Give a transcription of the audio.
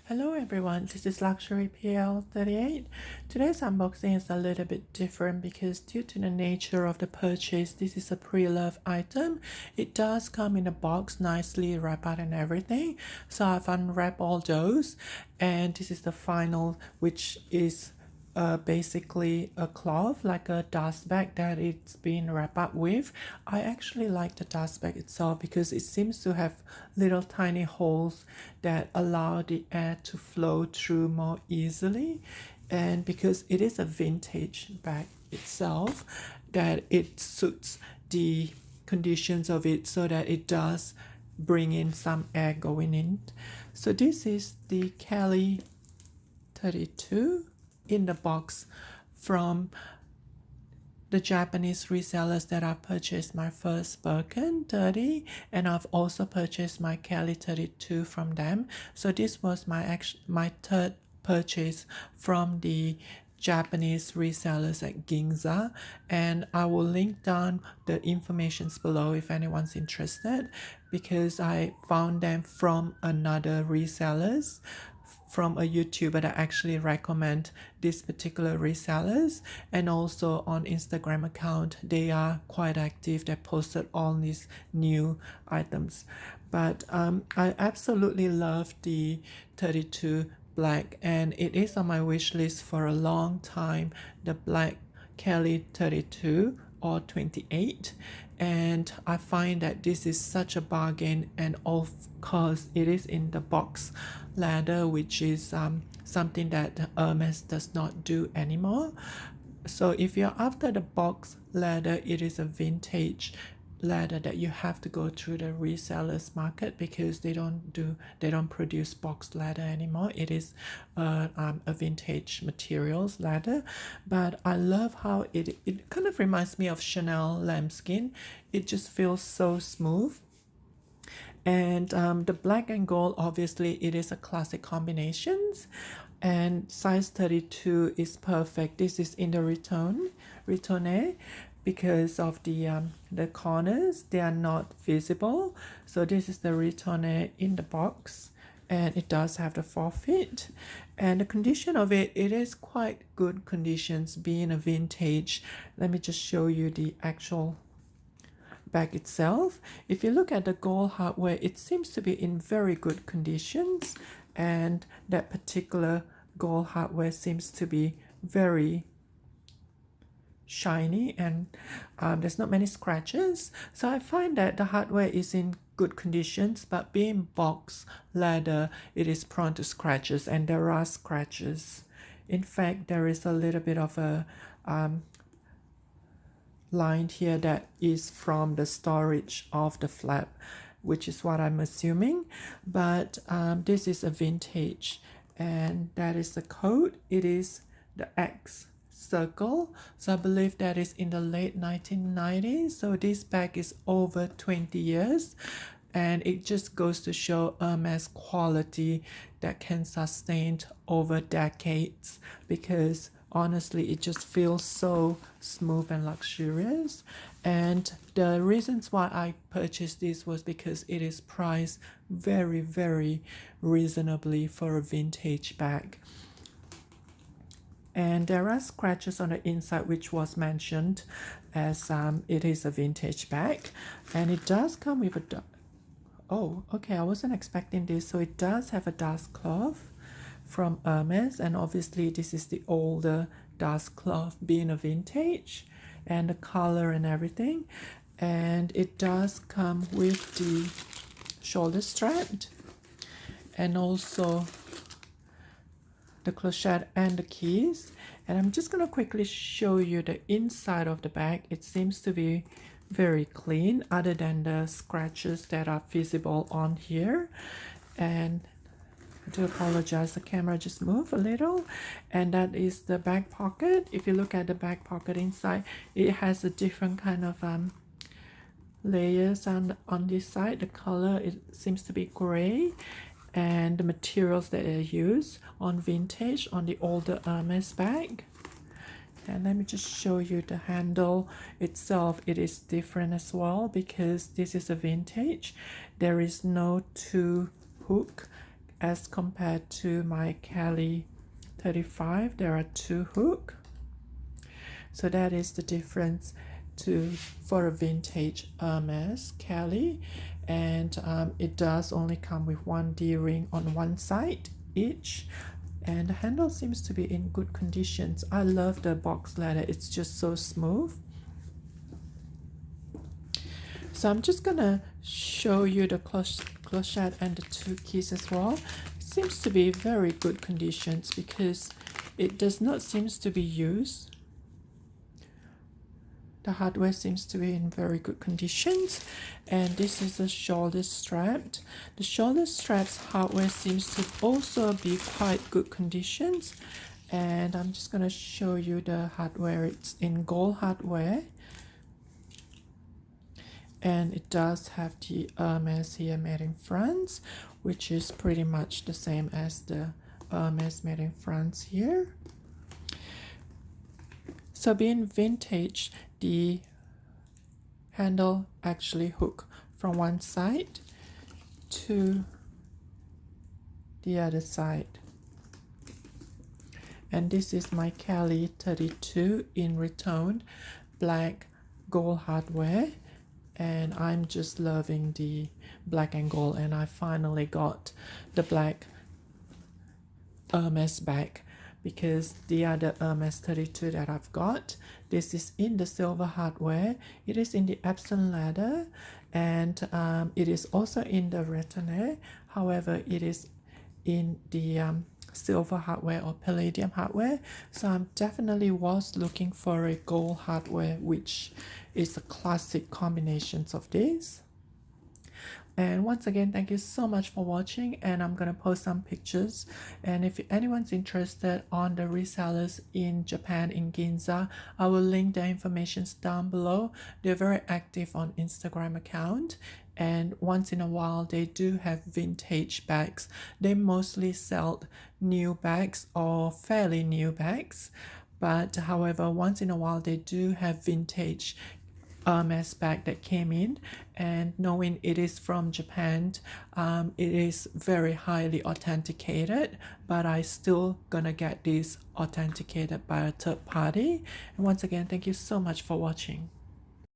Hello everyone, this is Luxury PL38. Today's unboxing is a little bit different because due to the nature of the purchase, this is a pre-loved item. It does come in a box, nicely wrapped out and everything. So I've unwrapped all those, and this is the final, which is basically a cloth, like a dust bag that it's been wrapped up with. I actually like the dust bag itself because it seems to have little tiny holes that allow the air to flow through more easily, and because it is a vintage bag itself, that it suits the conditions of it so that it does bring in some air going in. So this is the Kelly 32 in the box from the Japanese resellers that I've purchased my first Birkin 30, and I've also purchased my Kelly 32 from them. So this was my third purchase from the Japanese resellers at Ginza, and I will link down the information below if anyone's interested, because I found them from another resellers, from a YouTuber that actually recommend this particular resellers, and also on Instagram account they are quite active. They posted all these new items, but I absolutely love the 32 black, and it is on my wish list for a long time, the black Kelly 32 or 28, and I find that this is such a bargain, and of course it is in the box leather, which is something that Hermes does not do anymore. So if you're after the box leather, it is a vintage leather that you have to go through the resellers market, because they don't produce box leather anymore. It is a vintage materials leather, but I love how it kind of reminds me of Chanel lambskin. It just feels so smooth. And the black and gold, obviously it is a classic combinations, and size 32 is perfect. This is in the Retourne, because of the corners, they are not visible. So this is the Retourne in the box, and it does have the forefeet, and the condition of it is quite good conditions, being a vintage. Let me just show you the actual bag itself. If you look at the gold hardware, it seems to be in very good conditions, and that particular gold hardware seems to be very shiny, and there's not many scratches. So I find that the hardware is in good conditions, but being box leather, it is prone to scratches, and there are scratches. In fact, there is a little bit of a line here that is from the storage of the flap, which is what I'm assuming. But this is a vintage, and that is the code. It is the X circle, so I believe that is in the late 1990s. So this bag is over 20 years, and it just goes to show Hermes quality that can sustain over decades, because honestly it just feels so smooth and luxurious. And the reasons why I purchased this was because it is priced very, very reasonably for a vintage bag. And there are scratches on the inside, which was mentioned, as it is a vintage bag, and it does come with a oh, okay, I wasn't expecting this. So it does have a dust cloth from Hermes, and obviously this is the older dust cloth, being a vintage, and the color and everything. And it does come with the shoulder strap, and also the clochette and the keys. And I'm just going to quickly show you the inside of the bag. It seems to be very clean, other than the scratches that are visible on here. And I do apologize, the camera just moved a little. And that is the back pocket. If you look at the back pocket inside, it has a different kind of layers on this side. The color, it seems to be gray, and the materials that they use on vintage, on the older Hermes bag. And let me just show you the handle itself. It is different as well, because this is a vintage. There is no two hook as compared to my Kelly 35. There are 2 hooks, so that is the difference for a vintage Hermes Kelly. And it does only come with 1 D-ring on one side each, and the handle seems to be in good conditions. I love the box leather, it's just so smooth. So I'm just gonna show you the clochette and the 2 keys as well. It seems to be very good conditions because it does not seem to be used. The hardware seems to be in very good conditions. And this is the shoulder strap. The shoulder strap's hardware seems to also be quite good conditions. And I'm just going to show you the hardware. It's in gold hardware. And it does have the Hermes here made in France, which is pretty much the same as the Hermes made in France here. So being vintage, the handle actually hook from one side to the other side. And this is my Kelly 32 in Retourne black gold hardware, and I'm just loving the black and gold, and I finally got the black Hermes bag, because the other Hermes 32 that I've got, this is in the silver hardware, it is in the Epsom leather, and it is also in the Retourne. However, it is in the silver hardware or palladium hardware. So I'm definitely was looking for a gold hardware, which is a classic combinations of this. And once again, thank you so much for watching, and I'm gonna post some pictures. And if anyone's interested on the resellers in Japan, in Ginza, I will link their information down below. They're very active on Instagram account, and once in a while they do have vintage bags. They mostly sell new bags or fairly new bags, but however, once in a while they do have vintage Hermes bag that came in, and knowing it is from Japan, it is very highly authenticated, but I still gonna get this authenticated by a third party. And once again, thank you so much for watching.